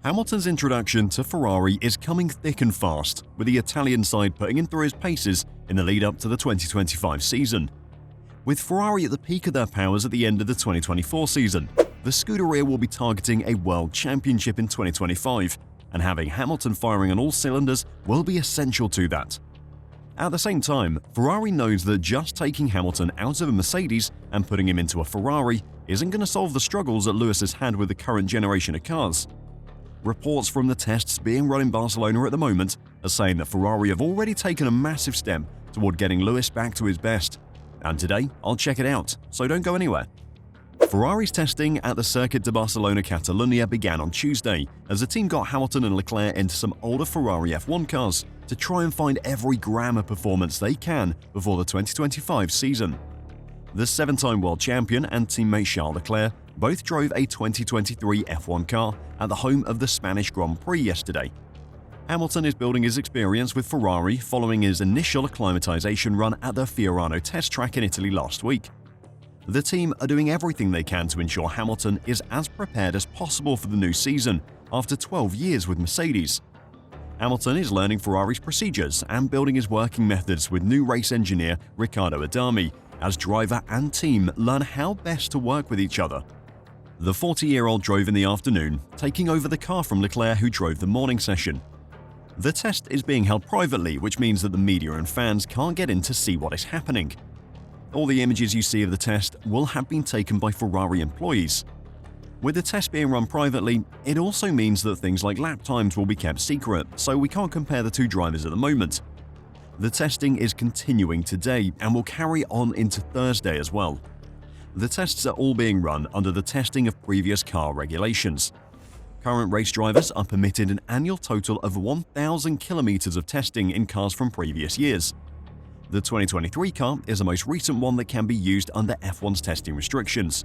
Hamilton's introduction to Ferrari is coming thick and fast, with the Italian side putting him through his paces in the lead-up to the 2025 season. With Ferrari at the peak of their powers at the end of the 2024 season, the Scudderia will be targeting a World Championship in 2025, and having Hamilton firing on all cylinders will be essential to that. At the same time, Ferrari knows that just taking Hamilton out of a Mercedes and putting him into a Ferrari isn't going to solve the struggles that Lewis has had with the current generation of cars. Reports from the tests being run in Barcelona at the moment are saying that Ferrari have already taken a massive step toward getting Lewis back to his best. And today, I'll check it out, so don't go anywhere. Ferrari's testing at the Circuit de Barcelona Catalunya began on Tuesday as the team got Hamilton and Leclerc into some older Ferrari F1 cars to try and find every gram of performance they can before the 2025 season. The 7-time world champion and teammate Charles Leclerc both drove a 2023 F1 car at the home of the Spanish Grand Prix yesterday. Hamilton is building his experience with Ferrari following his initial acclimatization run at the Fiorano test track in Italy last week. The team are doing everything they can to ensure Hamilton is as prepared as possible for the new season after 12 years with Mercedes. Hamilton is learning Ferrari's procedures and building his working methods with new race engineer Riccardo Adami as driver and team learn how best to work with each other. The 40-year-old drove in the afternoon, taking over the car from Leclerc, who drove the morning session. The test is being held privately, which means that the media and fans can't get in to see what is happening. All the images you see of the test will have been taken by Ferrari employees. With the test being run privately, it also means that things like lap times will be kept secret, so we can't compare the two drivers at the moment. The testing is continuing today and will carry on into Thursday as well. The tests are all being run under the testing of previous car regulations. Current race drivers are permitted an annual total of 1,000 kilometers of testing in cars from previous years. The 2023 car is the most recent one that can be used under F1's testing restrictions.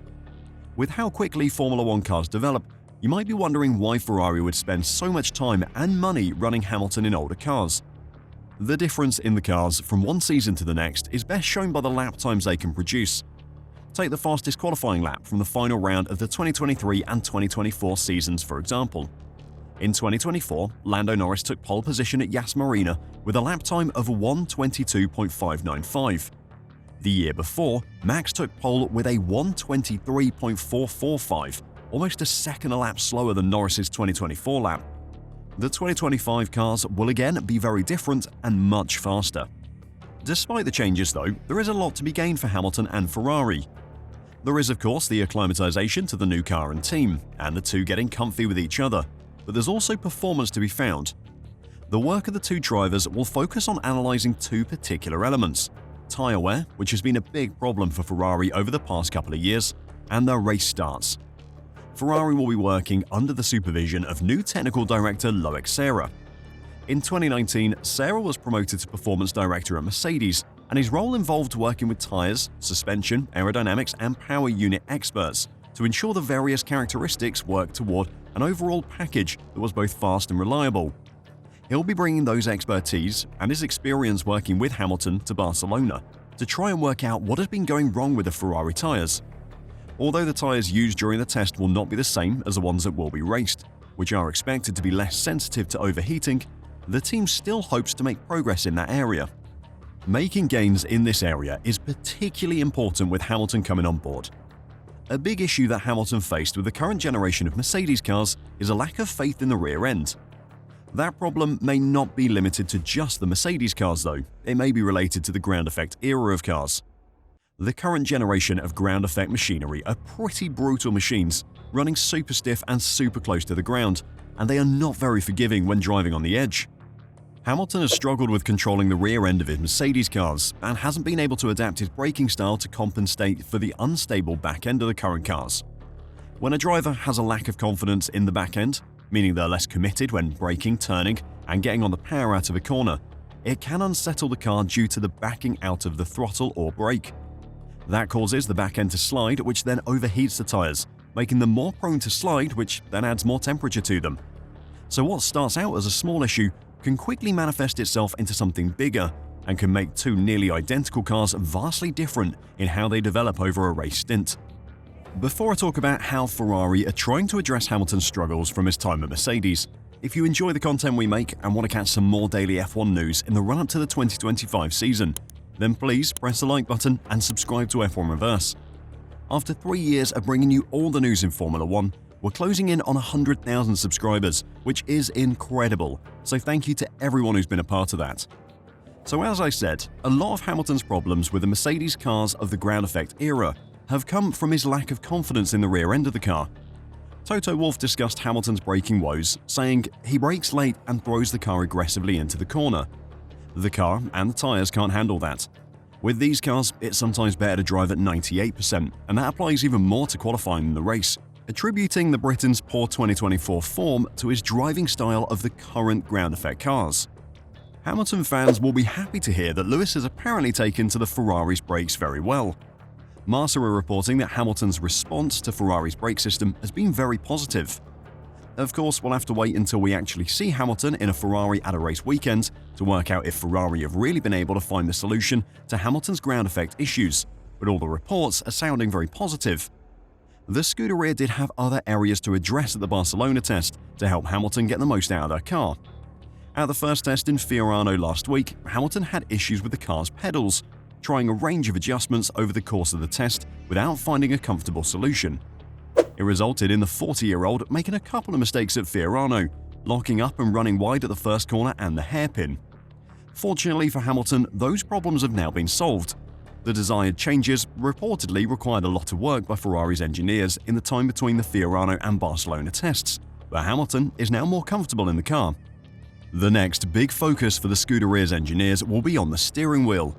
With how quickly Formula One cars develop, you might be wondering why Ferrari would spend so much time and money running Hamilton in older cars. The difference in the cars from one season to the next is best shown by the lap times they can produce. Take the fastest qualifying lap from the final round of the 2023 and 2024 seasons, for example. In 2024, Lando Norris took pole position at Yas Marina with a lap time of 1:22.595. The year before, Max took pole with a 1:23.445, almost a second a lap slower than Norris's 2024 lap. The 2025 cars will again be very different and much faster. Despite the changes though, there is a lot to be gained for Hamilton and Ferrari. There is of course the acclimatization to the new car and team, and the two getting comfy with each other, but there's also performance to be found. The work of the two drivers will focus on analyzing two particular elements: tyre wear, which has been a big problem for Ferrari over the past couple of years, and their race starts. Ferrari will be working under the supervision of new technical director Loic Serra. In 2019, Serra was promoted to performance director at Mercedes, and his role involved working with tyres, suspension, aerodynamics, and power unit experts to ensure the various characteristics worked toward an overall package that was both fast and reliable. He'll be bringing those expertise and his experience working with Hamilton to Barcelona to try and work out what has been going wrong with the Ferrari tyres. Although the tyres used during the test will not be the same as the ones that will be raced, which are expected to be less sensitive to overheating, the team still hopes to make progress in that area. Making gains in this area is particularly important with Hamilton coming on board. A big issue that Hamilton faced with the current generation of Mercedes cars is a lack of faith in the rear end. That problem may not be limited to just the Mercedes cars though, it may be related to the ground effect era of cars. The current generation of ground effect machinery are pretty brutal machines, running super stiff and super close to the ground, and they are not very forgiving when driving on the edge. Hamilton has struggled with controlling the rear end of his Mercedes cars and hasn't been able to adapt his braking style to compensate for the unstable back end of the current cars. When a driver has a lack of confidence in the back end, meaning they're less committed when braking, turning, and getting on the power out of a corner, it can unsettle the car due to the backing out of the throttle or brake. That causes the back end to slide, which then overheats the tyres, making them more prone to slide, which then adds more temperature to them. So what starts out as a small issue can quickly manifest itself into something bigger and can make two nearly identical cars vastly different in how they develop over a race stint. Before I talk about how Ferrari are trying to address Hamilton's struggles from his time at Mercedes, if you enjoy the content we make and want to catch some more daily F1 news in the run-up to the 2025 season, then please press the like button and subscribe to F1 Reverse. After 3 years of bringing you all the news in Formula 1, we're closing in on 100,000 subscribers, which is incredible, so thank you to everyone who's been a part of that. So as I said, a lot of Hamilton's problems with the Mercedes cars of the ground effect era have come from his lack of confidence in the rear end of the car. Toto Wolff discussed Hamilton's braking woes, saying he brakes late and throws the car aggressively into the corner. The car and the tyres can't handle that. With these cars, it's sometimes better to drive at 98%, and that applies even more to qualifying in the race, attributing the Britain's poor 2024 form to his driving style of the current ground effect cars. Hamilton fans will be happy to hear that Lewis has apparently taken to the Ferrari's brakes very well. Marca are reporting that Hamilton's response to Ferrari's brake system has been very positive. Of course, we'll have to wait until we actually see Hamilton in a Ferrari at a race weekend to work out if Ferrari have really been able to find the solution to Hamilton's ground effect issues, but all the reports are sounding very positive. The Scudderia did have other areas to address at the Barcelona test to help Hamilton get the most out of their car. At the first test in Ferrari last week, Hamilton had issues with the car's pedals, trying a range of adjustments over the course of the test without finding a comfortable solution. It resulted in the 40-year-old making a couple of mistakes at Ferrari, locking up and running wide at the first corner and the hairpin. Fortunately for Hamilton, those problems have now been solved. The desired changes reportedly required a lot of work by Ferrari's engineers in the time between the Ferrari and Barcelona tests, but Hamilton is now more comfortable in the car. The next big focus for the Scuderia's engineers will be on the steering wheel.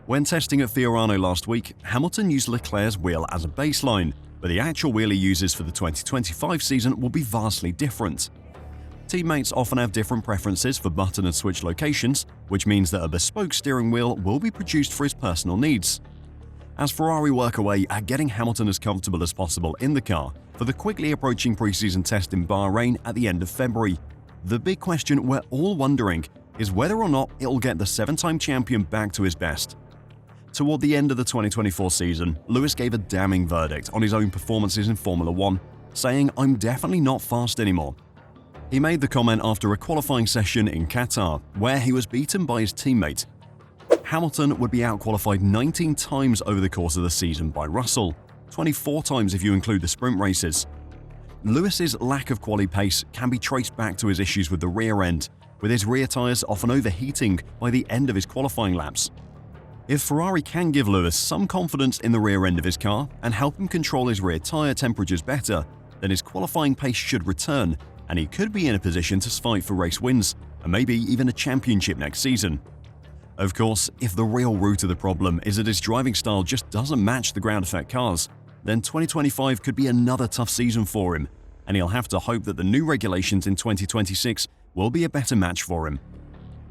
When testing at Ferrari last week, Hamilton used Leclerc's wheel as a baseline, but the actual wheel he uses for the 2025 season will be vastly different. Teammates often have different preferences for button and switch locations, which means that a bespoke steering wheel will be produced for his personal needs. As Ferrari work away at getting Hamilton as comfortable as possible in the car for the quickly approaching preseason test in Bahrain at the end of February, the big question we're all wondering is whether or not it'll get the 7-time champion back to his best. Toward the end of the 2024 season, Lewis gave a damning verdict on his own performances in Formula 1, saying, "I'm definitely not fast anymore." He made the comment after a qualifying session in Qatar, where he was beaten by his teammate. Hamilton would be outqualified 19 times over the course of the season by Russell, 24 times if you include the sprint races. Lewis's lack of quality pace can be traced back to his issues with the rear end, with his rear tyres often overheating by the end of his qualifying laps. If Ferrari can give Lewis some confidence in the rear end of his car and help him control his rear tyre temperatures better, then his qualifying pace should return, and he could be in a position to fight for race wins, and maybe even a championship next season. Of course, if the real root of the problem is that his driving style just doesn't match the ground effect cars, then 2025 could be another tough season for him, and he'll have to hope that the new regulations in 2026 will be a better match for him.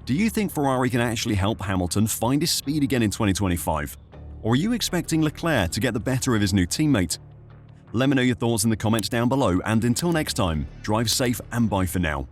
Do you think Ferrari can actually help Hamilton find his speed again in 2025? Or are you expecting Leclerc to get the better of his new teammate? Let me know your thoughts in the comments down below, and until next time, drive safe and bye for now.